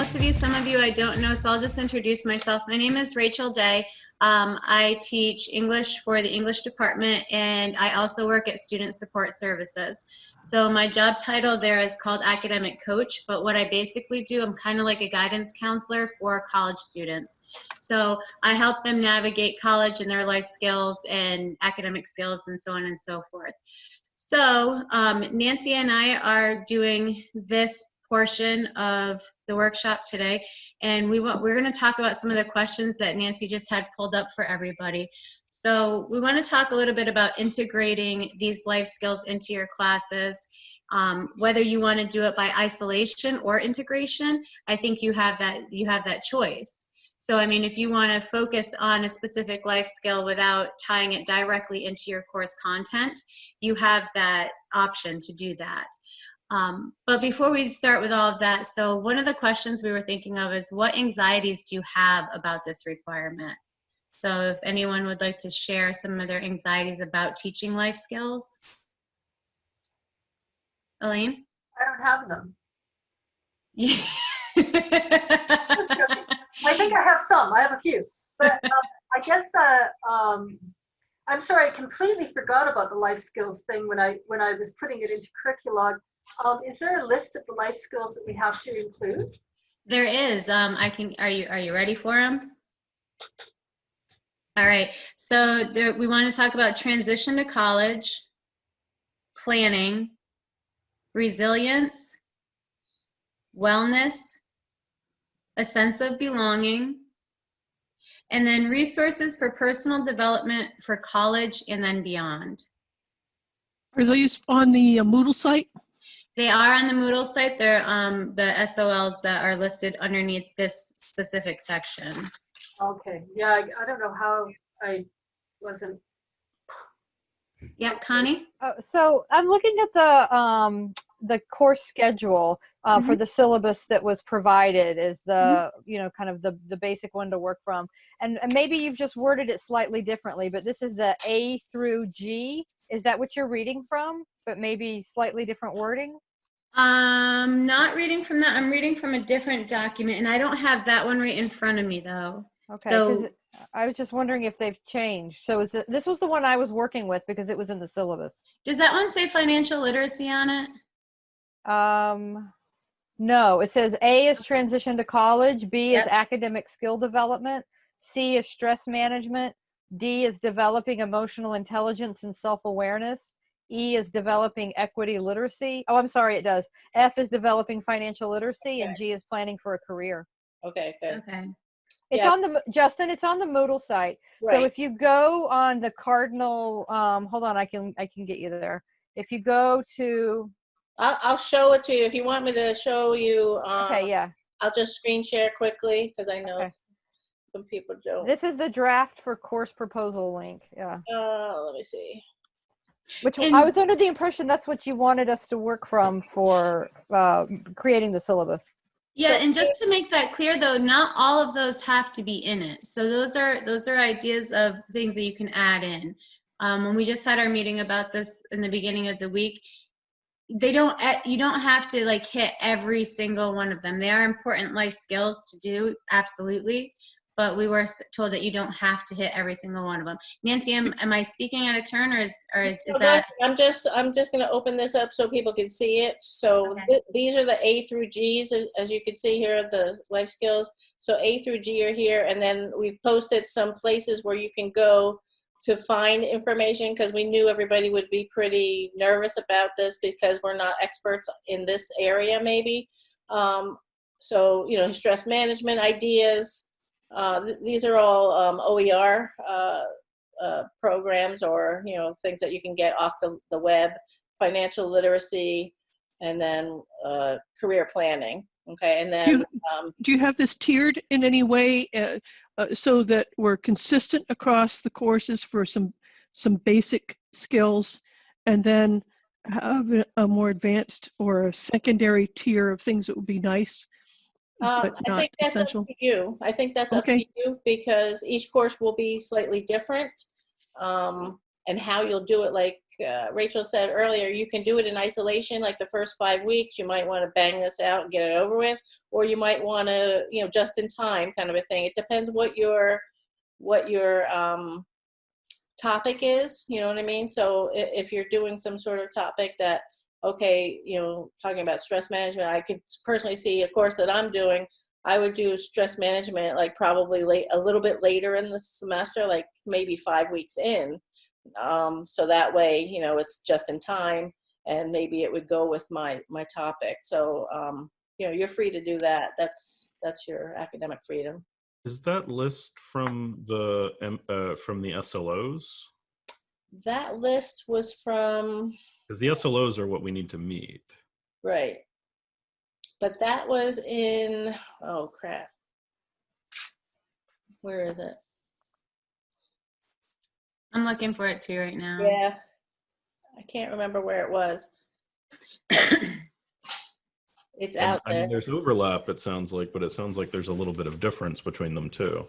most of you, some of you I don't know, so I'll just introduce myself. My name is Rachel Day. I teach English for the English department, and I also work at Student Support Services. So my job title there is called academic coach, but what I basically do, I'm kind of like a guidance counselor for college students. So I help them navigate college and their life skills and academic skills and so on and so forth. So Nancy and I are doing this portion of the workshop today, and we're going to talk about some of the questions that Nancy just had pulled up for everybody. So we want to talk a little bit about integrating these life skills into your classes. Whether you want to do it by isolation or integration, I think you have that choice. So, I mean, if you want to focus on a specific life skill without tying it directly into your course content, you have that option to do that. But before we start with all of that, so one of the questions we were thinking of is, what anxieties do you have about this requirement? So if anyone would like to share some of their anxieties about teaching life skills. Elaine? I don't have them. Yeah. I think I have some. I have a few. But I guess I'm sorry, I completely forgot about the life skills thing when I was putting it into curriculum. Is there a list of the life skills that we have to include? There is. Are you ready for them? All right. So we want to talk about transition to college, planning, resilience, wellness, a sense of belonging, and then resources for personal development for college and then beyond. Are those on the Moodle site? They are on the Moodle site. They're the SOLs that are listed underneath this specific section. Okay. Yeah, I don't know how I wasn't. Yeah, Connie? So I'm looking at the course schedule for the syllabus that was provided is the, kind of the basic one to work from. And maybe you've just worded it slightly differently, but this is the A through G. Is that what you're reading from? But maybe slightly different wording? Not reading from that. I'm reading from a different document, and I don't have that one right in front of me, though. Okay, because I was just wondering if they've changed. So this was the one I was working with because it was in the syllabus. Does that one say financial literacy on it? No, it says A is transition to college, B is academic skill development, C is stress management, D is developing emotional intelligence and self-awareness, E is developing equity literacy. Oh, I'm sorry, it does. F is developing financial literacy, and G is planning for a career. Okay, good. Okay. It's on the, Justin, it's on the Moodle site. Right. So if you go on the Cardinal, hold on, I can get you there. If you go to, I'll show it to you if you want me to show you. okay, yeah. I'll just screen share quickly because I know some people don't. This is the draft for course proposal link. Yeah. Let me see. Which I was under the impression that's what you wanted us to work from for creating the syllabus. Yeah, and just to make that clear, though, not all of those have to be in it. So those are ideas of things that you can add in. When we just had our meeting about this in the beginning of the week, you don't have to like hit every single one of them. They are important life skills to do, absolutely. But we were told that you don't have to hit every single one of them. Nancy, am I speaking out of turn, or is that? I'm just going to open this up so people can see it. So these are the A through G's, as you can see here, the life skills. So A through G are here, and then we've posted some places where you can go to find information because we knew everybody would be pretty nervous about this because we're not experts in this area, maybe. So stress management ideas. These are all OER programs or things that you can get off the web, financial literacy, and then career planning. Okay, and then do you have this tiered in any way so that we're consistent across the courses for some basic skills, and then have a more advanced or a secondary tier of things that would be nice? I think that's essential. Up to you. I think that's up to you because each course will be slightly different, and how you'll do it. Like Rachel said earlier, you can do it in isolation, like the first 5 weeks. You might want to bang this out and get it over with, or you might want to, you know, just in time kind of a thing. It depends what your topic is, you know what I mean? So if you're doing some sort of topic that, okay, you know, talking about stress management, I could personally see a course that I'm doing, I would do stress management like probably a little bit later in the semester, like maybe 5 weeks in. So that way, you know, it's just in time, and maybe it would go with my topic. So, you know, you're free to do that. That's your academic freedom. Is that list from the SLOs? That list was from, Because the SLOs are what we need to meet. right. But that was in, oh crap. Where is it? I'm looking for it too right now. Yeah. I can't remember where it was. It's out I there. mean, there's overlap, it sounds like, but it sounds like there's a little bit of difference between them too.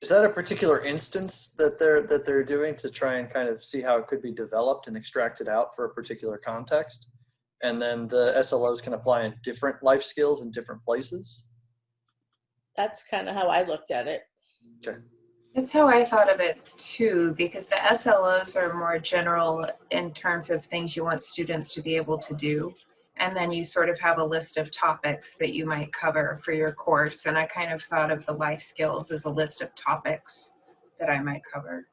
Is that a particular instance that they're doing to try and kind of see how it could be developed and extracted out for a particular context? And then the SLOs can apply in different life skills in different places? That's kind of how I looked at it. Okay. That's how I thought of it too, because the SLOs are more general in terms of things you want students to be able to do. And then you sort of have a list of topics that you might cover for your course. And I kind of thought of the life skills as a list of topics that I might cover.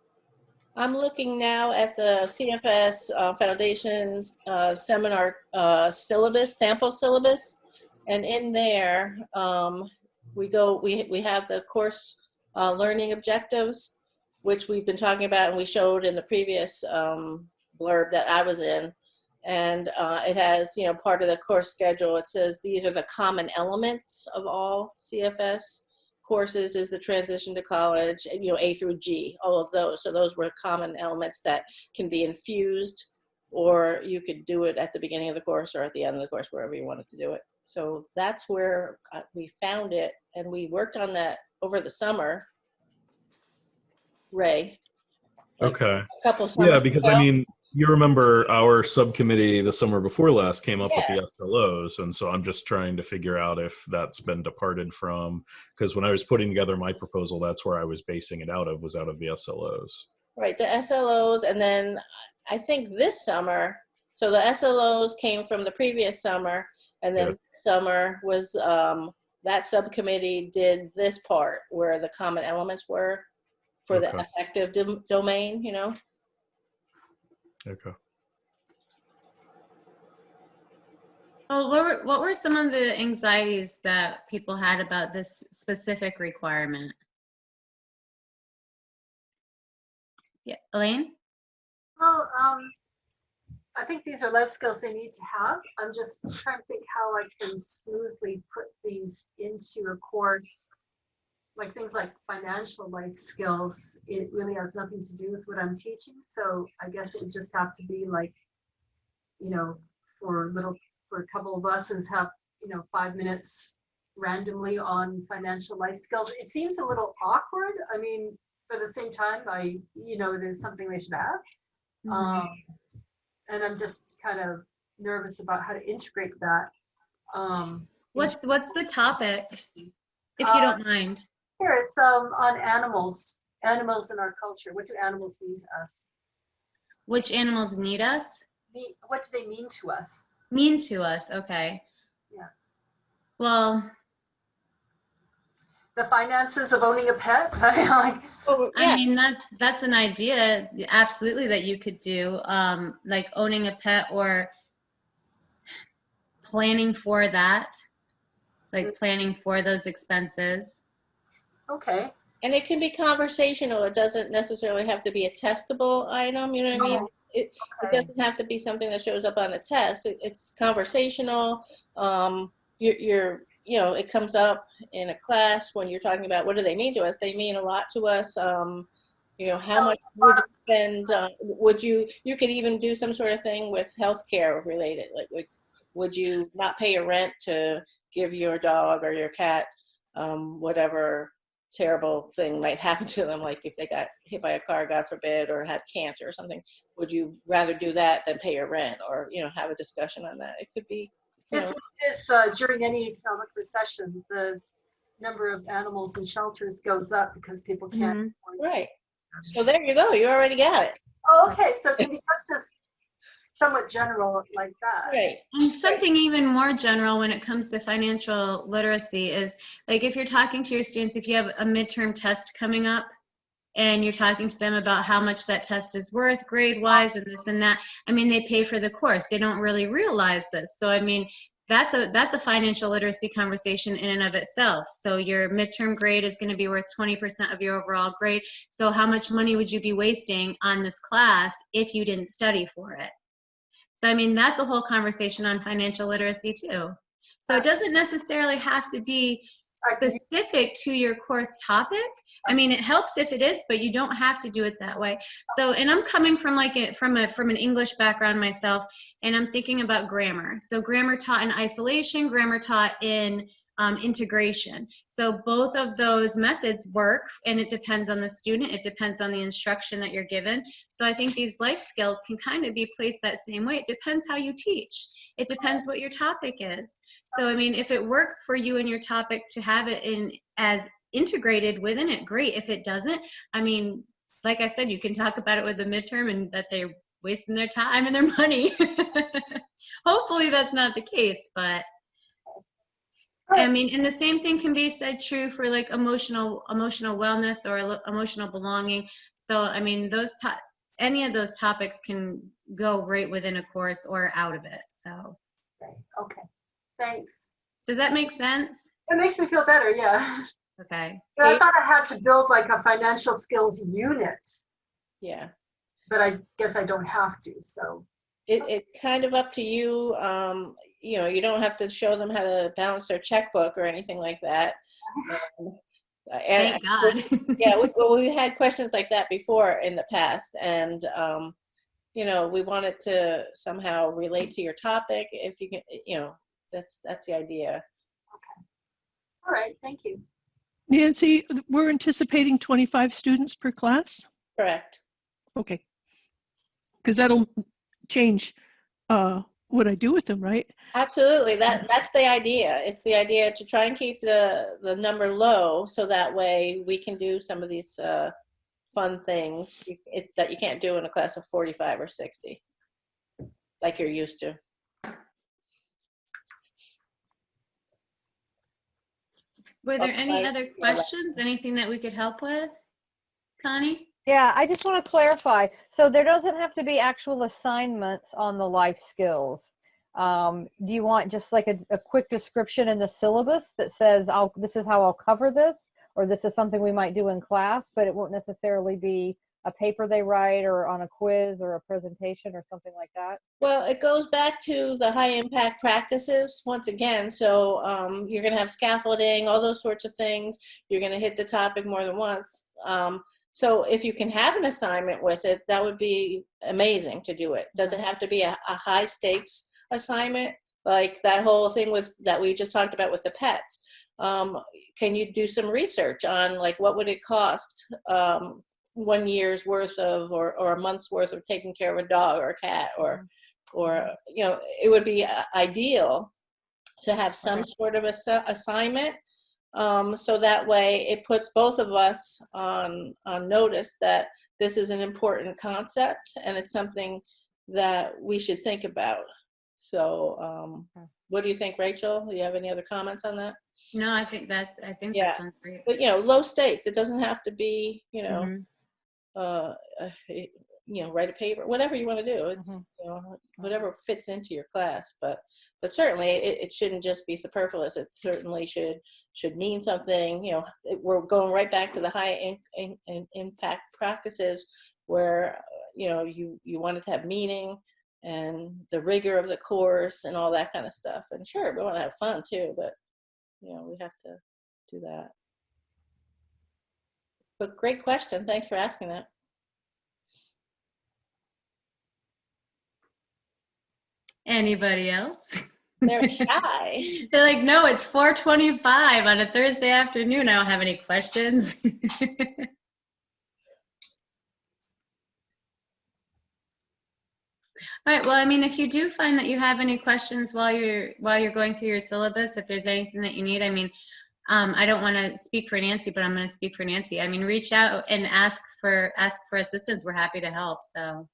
I'm looking now at the CFS Foundation Seminar syllabus, sample syllabus. And in there, we have the course learning objectives, which we've been talking about and we showed in the previous blurb that I was in. And it has, you know, part of the course schedule. It says these are the common elements of all CFS courses is the transition to college, you know, A through G, all of those. So those were common elements that can be infused, or you could do it at the beginning of the course or at the end of the course, wherever you wanted to do it. So that's where we found it, and we worked on that over the summer. Ray. Like Okay. a couple summers Yeah, because ago. I mean, you remember our subcommittee the summer before last came up with Yeah. the SLOs, and so I'm just trying to figure out if that's been departed from, because when I was putting together my proposal, that's where I was basing it out of, was out of the SLOs. Right, the SLOs, and then I think this summer, so the SLOs came from the previous summer, and then this summer was, that subcommittee did this part where the common elements were for the Okay. affective domain, you know? Okay. Well, what were some of the anxieties that people had about this specific requirement? Yeah, Elaine? Well, I think these are life skills they need to have. I'm just trying to think how I can smoothly put these into a course, like things like financial life skills. It really has nothing to do with what I'm teaching. So I guess it would just have to be like, you know, for a couple of lessons, have, you know, 5 minutes randomly on financial life skills. It seems a little awkward. I mean, but at the same time, there's something they should have. Mhm. And I'm just kind of nervous about how to integrate that. What's the topic, if you don't mind? Here, it's on animals in our culture. What do animals mean to us? Which animals need us? What do they mean to us? Mean to us, okay. Yeah. Well, The finances of owning a pet? Like, Oh, I mean, that's an idea, absolutely, that you could do, like owning a pet or planning for that, like planning for those expenses. okay. And it can be conversational. It doesn't necessarily have to be a testable item, you know what I mean? It doesn't have to be something that shows up on a test. It's conversational. It comes up in a class when you're talking about what do they mean to us. They mean a lot to us. How much would you spend? You could even do some sort of thing with healthcare related. Like, would you not pay your rent to give your dog or your cat whatever terrible thing might happen to them, like if they got hit by a car, God forbid, or had cancer or something, would you rather do that than pay your rent, or, you know, have a discussion on that? It could be, you know. During any economic recession, the number of animals in shelters goes up because people can't. Right. So there you go. You already got it. Oh, okay. So it can be just somewhat general like that. Right. And something even more general when it comes to financial literacy is, like, if you're talking to your students, if you have a midterm test coming up and you're talking to them about how much that test is worth grade-wise and this and that, I mean, they pay for the course. They don't really realize this. So, I mean, that's a financial literacy conversation in and of itself. So your midterm grade is going to be worth 20% of your overall grade. So how much money would you be wasting on this class if you didn't study for it? So, I mean, that's a whole conversation on financial literacy too. So it doesn't necessarily have to be specific to your course topic. I mean, it helps if it is, but you don't have to do it that way. So, and I'm coming from from an English background myself, and I'm thinking about grammar. So grammar taught in isolation, grammar taught in integration. So both of those methods work, and it depends on the student. It depends on the instruction that you're given. So I think these life skills can kind of be placed that same way. It depends how you teach. It depends what your topic is. So, I mean, if it works for you and your topic to have it in as integrated within it, great. If it doesn't, I mean, like I said, you can talk about it with the midterm and that they're wasting their time and their money. Hopefully that's not the case, but I mean, and the same thing can be said true for like emotional wellness or emotional belonging. So, I mean, any of those topics can go right within a course or out of it. So, okay, thanks. Does that make sense? It makes me feel better, yeah. Okay. But I thought I had to build like a financial skills unit. Yeah. But I guess I don't have to, so. It's kind of up to you. You know, you don't have to show them how to balance their checkbook or anything like that. Thank God. Yeah, we had questions like that before in the past, and you know, we wanted to somehow relate to your topic. If you can, you know, that's the idea. Okay. All right. Thank you. Nancy, we're anticipating 25 students per class? Correct. Okay. Because that'll change what I do with them, right? Absolutely. That's the idea. It's the idea to try and keep the number low, so that way we can do some of these fun things that you can't do in a class of 45 or 60, like you're used to. Were there any other questions? Anything that we could help with, Connie? Yeah, I just want to clarify. So there doesn't have to be actual assignments on the life skills. Do you want just like a quick description in the syllabus that says, this is how I'll cover this, or this is something we might do in class, but it won't necessarily be a paper they write or on a quiz or a presentation or something like that? Well, it goes back to the high impact practices once again. So you're going to have scaffolding, all those sorts of things. You're going to hit the topic more than once. So if you can have an assignment with it, that would be amazing to do it. Does it have to be a high stakes assignment, like that whole thing that we just talked about with the pets? Can you do some research on like what would it cost 1 year's worth of or a month's worth of taking care of a dog or a cat, or you know, it would be ideal to have some sort of assignment. So that way it puts both of us on notice that this is an important concept and it's something that we should think about. So what do you think, Rachel? Do you have any other comments on that? No, I think that sounds great. But, you know, low stakes. It doesn't have to be, you know, you know, write a paper, whatever you want to do. It's, you know, whatever fits into your class. But certainly it shouldn't just be superfluous. It certainly should mean something. You know, we're going right back to the high impact practices where, you know, you want it to have meaning and the rigor of the course and all that kind of stuff. And sure, we want to have fun too, but, you know, we have to do that. But great question. Thanks for asking that. Anybody else? They're shy. They're like, no, it's 4:25 on a Thursday afternoon. I don't have any questions. All right. Well, I mean, if you do find that you have any questions while you're going through your syllabus, if there's anything that you need, I mean, I don't want to speak for Nancy, but I'm going to speak for Nancy. I mean, reach out and ask for assistance. We're happy to help. So.